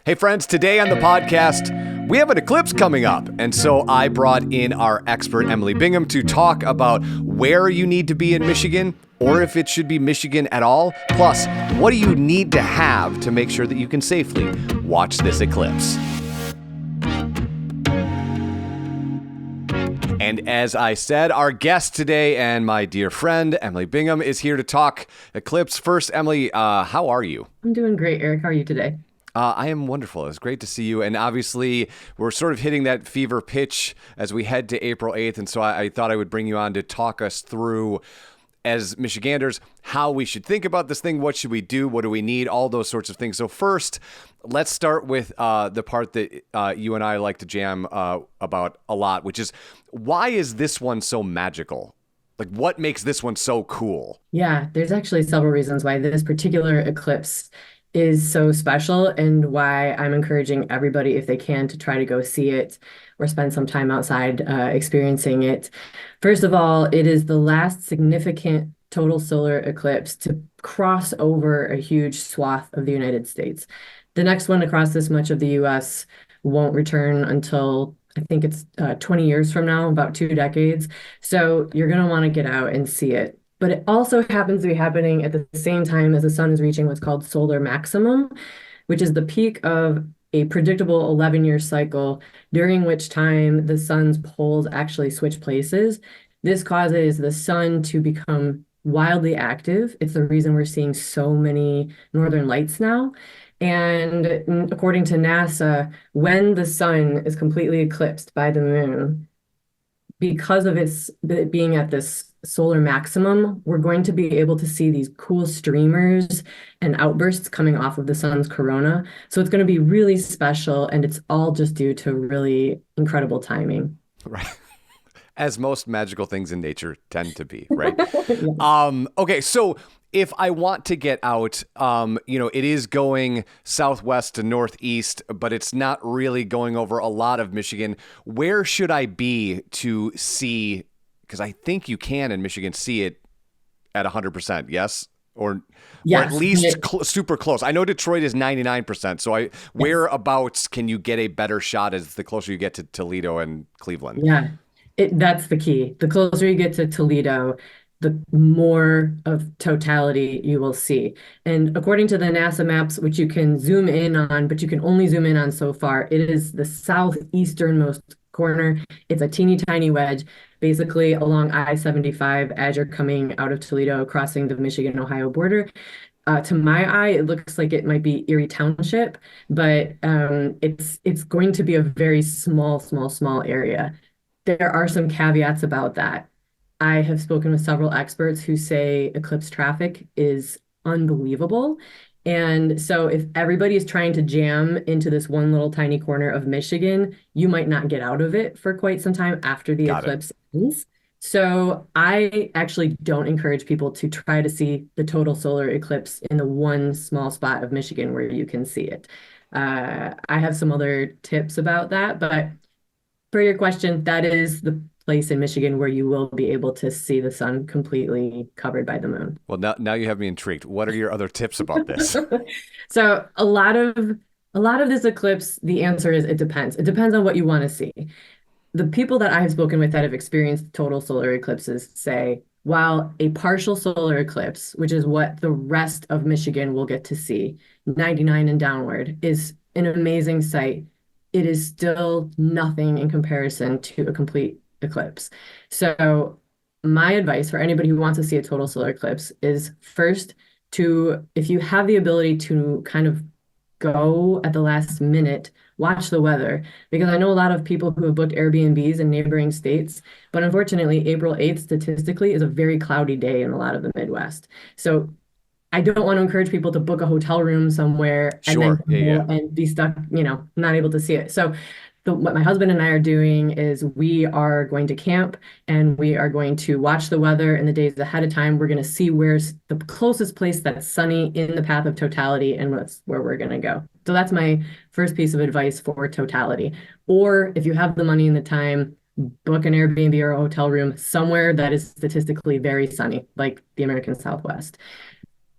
Hey friends, today on the podcast, we have an eclipse coming up. And so I brought in our expert, Emily Bingham, to talk about where you need to be in Michigan, or if it should be Michigan at all. Plus, what do you need to have to make sure that you can safely watch this eclipse? And as I said, our guest today and my dear friend, Emily Bingham, is here to talk eclipse. First, Emily, how are you? I'm doing great, Eric. How are you today? I am wonderful. It's great to see you. And obviously, we're sort of hitting that fever pitch as we head to April 8th. And so I thought I would bring you on to talk us through, as Michiganders, how we should think about this thing. What should we do? What do we need? All those sorts of things. So first, let's start with the part that you and I like to jam about a lot, which is, why is this one so magical? Like, what makes this one so cool? Yeah, there's actually several reasons why this particular eclipse is so special and why I'm encouraging everybody, if they can, to try to go see it or spend some time outside experiencing it. First of all, it is the last significant total solar eclipse to cross over a huge swath of the United States. The next one across this much of the US won't return until I think it's 20 years from now, about 2 decades. So you're going to want to get out and see it. But it also happens to be happening at the same time as the sun is reaching what's called solar maximum, which is the peak of a predictable 11-year cycle, during which time the sun's poles actually switch places. This causes the sun to become wildly active. It's the reason we're seeing so many northern lights now. And according to NASA, when the sun is completely eclipsed by the moon, because of it being at this solar maximum, we're going to be able to see these cool streamers and outbursts coming off of the sun's corona. So it's going to be really special, and it's all just due to really incredible timing. Right. As most magical things in nature tend to be, right? Yeah. Okay, so if I want to get out, it is going southwest to northeast, but it's not really going over a lot of Michigan. Where should I be to see? Because I think you can in Michigan see it at 100%, yes? Or at Yes. least super close. I know Detroit is 99%. So Yes. whereabouts can you get a better shot as the closer you get to Toledo and Cleveland? Yeah. That's the key. The closer you get to Toledo, the more of totality you will see. And according to the NASA maps, which you can zoom in on, but you can only zoom in on so far, it is the southeasternmost corner. It's a teeny tiny wedge, basically along I-75 as you're coming out of Toledo, crossing the Michigan-Ohio border. To my eye, it looks like it might be Erie Township, but it's going to be a very small area. There are some caveats about that. I have spoken with several experts who say eclipse traffic is unbelievable. And so if everybody is trying to jam into this one little tiny corner of Michigan, you might not get out of it for quite some time after the Got it. eclipse ends. So I actually don't encourage people to try to see the total solar eclipse in the one small spot of Michigan where you can see it. I have some other tips about that, but for your question, that is the place in Michigan where you will be able to see the sun completely covered by the moon. Well, now you have me intrigued. What are your other tips about this? So a lot of this eclipse, the answer is it depends. It depends on what you want to see. The people that I have spoken with that have experienced total solar eclipses say, while a partial solar eclipse, which is what the rest of Michigan will get to see, 99 and downward, is an amazing sight, it is still nothing in comparison to a complete eclipse. So my advice for anybody who wants to see a total solar eclipse is first to, if you have the ability to kind of go at the last minute, watch the weather. Because I know a lot of people who have booked Airbnbs in neighboring states, but unfortunately, April 8th statistically is a very cloudy day in a lot of the Midwest. So I don't want to encourage people to book a hotel room somewhere and then Sure. Yeah. go and be stuck, not able to see it. So what my husband and I are doing is we are going to camp and we are going to watch the weather in the days ahead of time. We're going to see where's the closest place that's sunny in the path of totality and that's where we're going to go. So that's my first piece of advice for totality. Or if you have the money and the time, book an Airbnb or a hotel room somewhere that is statistically very sunny, like the American Southwest.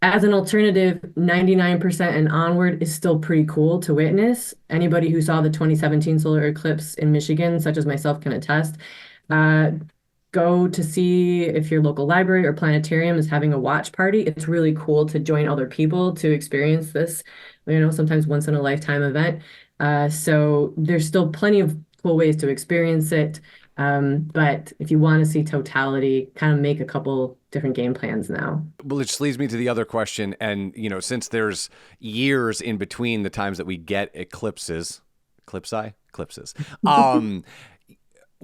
As an alternative, 99% and onward is still pretty cool to witness. Anybody who saw the 2017 solar eclipse in Michigan, such as myself, can attest. Uh, Go to see if your local library or planetarium is having a watch party. It's really cool to join other people to experience this, sometimes once in a lifetime event. So there's still plenty of cool ways to experience it. But if you want to see totality, kind of make a couple different game plans now. Well, which leads me to the other question. And, since there's years in between the times that we get eclipses,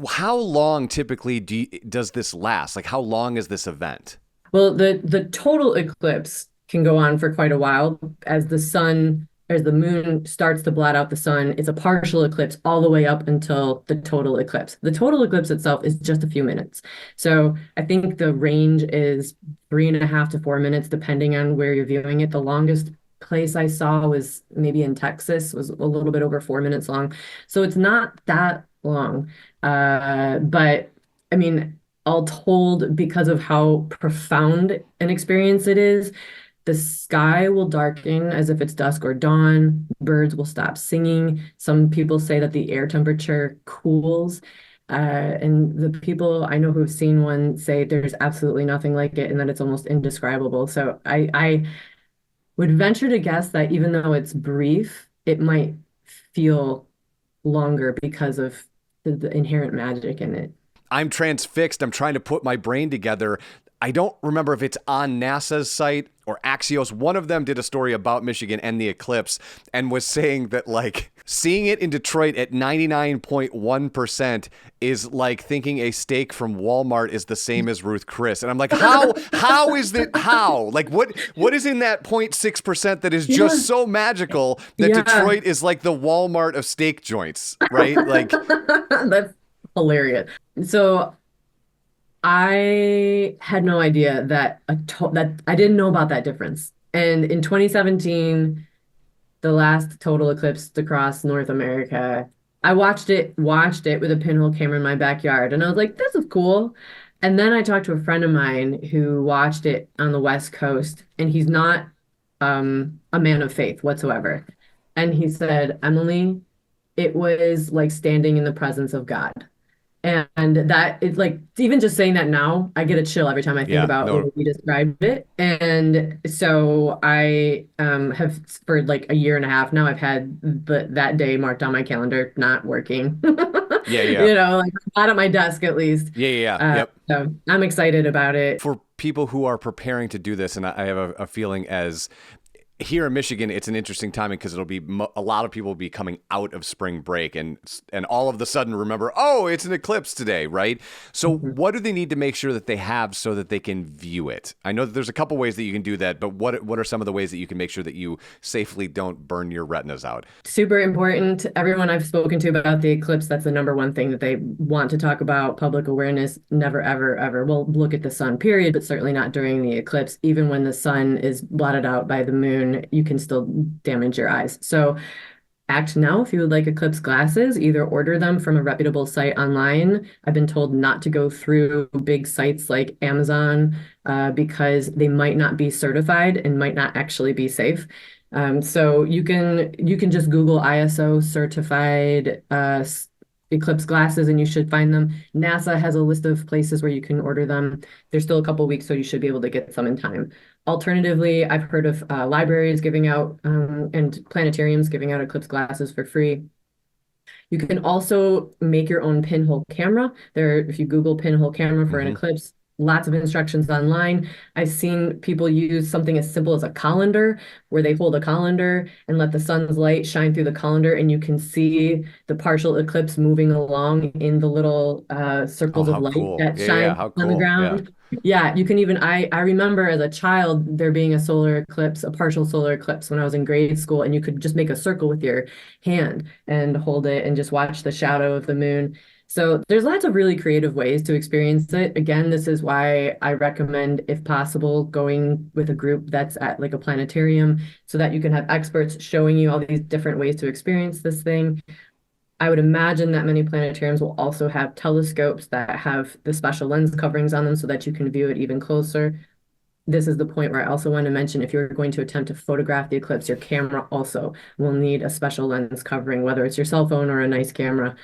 how long typically does this last? Like, how long is this event? Well, the total eclipse can go on for quite a while as the moon starts to blot out the sun. It's a partial eclipse all the way up until the total eclipse. The total eclipse itself is just a few minutes. So I think the range is 3.5 to 4 minutes, depending on where you're viewing it. The longest place I saw was maybe in Texas, was a little bit over 4 minutes long. So it's not that long. But I mean, all told, because of how profound an experience it is, the sky will darken as if it's dusk or dawn. Birds will stop singing. Some people say that the air temperature cools. And the people I know who've seen one say there's absolutely nothing like it and that it's almost indescribable. So I would venture to guess that even though it's brief, it might feel longer because of the inherent magic in it. I'm transfixed. I'm trying to put my brain together. I don't remember if it's on NASA's site or Axios. One of them did a story about Michigan and the eclipse and was saying that, like, seeing it in Detroit at 99.1% is like thinking a steak from Walmart is the same as Ruth Chris. And I'm like, how is that? How? Like, what is in that 0.6% that is just so magical that Detroit is like the Walmart of steak joints, right? Like, that's hilarious. So I had no idea that I didn't know about that difference. And in 2017, the last total eclipse across North America, I watched it with a pinhole camera in my backyard, and I was like, "This is cool." And then I talked to a friend of mine who watched it on the West Coast, and he's not a man of faith whatsoever. And he said, "Emily, it was like standing in the presence of God." And that it's like, even just saying that now, I get a chill every time I think yeah, about the no, way you described it. And so I have, for like a year and a half now, I've had that day marked on my calendar, not working. yeah. Like not at my desk at least. Yeah. Yep. So I'm excited about it. For people who are preparing to do this, and I have a feeling as here in Michigan, it's an interesting timing because it'll be a lot of people will be coming out of spring break and all of the sudden remember, oh, it's an eclipse today, right? So what do they need to make sure that they have so that they can view it? I know that there's a couple ways that you can do that, but what are some of the ways that you can make sure that you safely don't burn your retinas out? Super important. Everyone I've spoken to about the eclipse, that's the number one thing that they want to talk about. Public awareness, never, ever, ever. Well, look at the sun, period, but certainly not during the eclipse. Even when the sun is blotted out by the moon, you can still damage your eyes. So act now if you would like eclipse glasses. Either order them from a reputable site online. I've been told not to go through big sites like Amazon because they might not be certified and might not actually be safe. So you can just Google ISO certified eclipse glasses and you should find them. NASA has a list of places where you can order them. There's still a couple weeks, so you should be able to get some in time. Alternatively, I've heard of libraries giving out and planetariums giving out eclipse glasses for free. You can also make your own pinhole camera. If you Google pinhole camera for an eclipse, lots of instructions online. I've seen people use something as simple as a colander, where they hold a colander and let the sun's light shine through the colander, and you can see the partial eclipse moving along in the little circles of How light cool. that Yeah, shine how on the cool. Yeah. ground. Yeah, you can even, I remember as a child there being a solar eclipse, a partial solar eclipse when I was in grade school, and you could just make a circle with your hand and hold it and just watch the shadow of the moon. So there's lots of really creative ways to experience it. Again, this is why I recommend, if possible, going with a group that's at like a planetarium so that you can have experts showing you all these different ways to experience this thing. I would imagine that many planetariums will also have telescopes that have the special lens coverings on them so that you can view it even closer. this is the point where I also want to mention if you're going to attempt to photograph the eclipse, your camera also will need a special lens covering, whether it's your cell phone or a nice camera,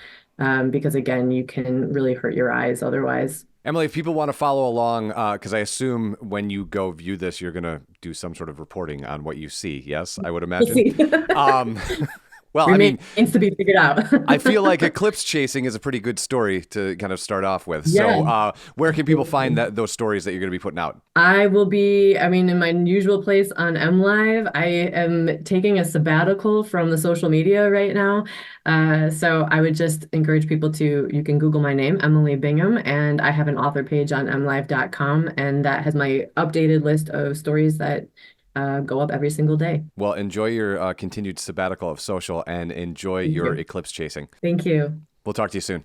because again, you can really hurt your eyes otherwise. Emily, if people want to follow along, because I assume when you go view this, you're going to do some sort of reporting on what you see. Yes, I would We'll imagine. see. Um, well, I mean, Remains to be figured out. I feel like eclipse chasing is a pretty good story to kind of start off with. So, Yeah. where can people find those stories that you're going to be putting out? I will be, I mean, in my usual place on MLive. I am taking a sabbatical from the social media right now. So I would just encourage people to, you can Google my name, Emily Bingham, and I have an author page on mlive.com, and that has my updated list of stories that go up every single day. Well, enjoy your continued sabbatical of social and enjoy Thank your you. eclipse chasing. Thank you. We'll talk to you soon.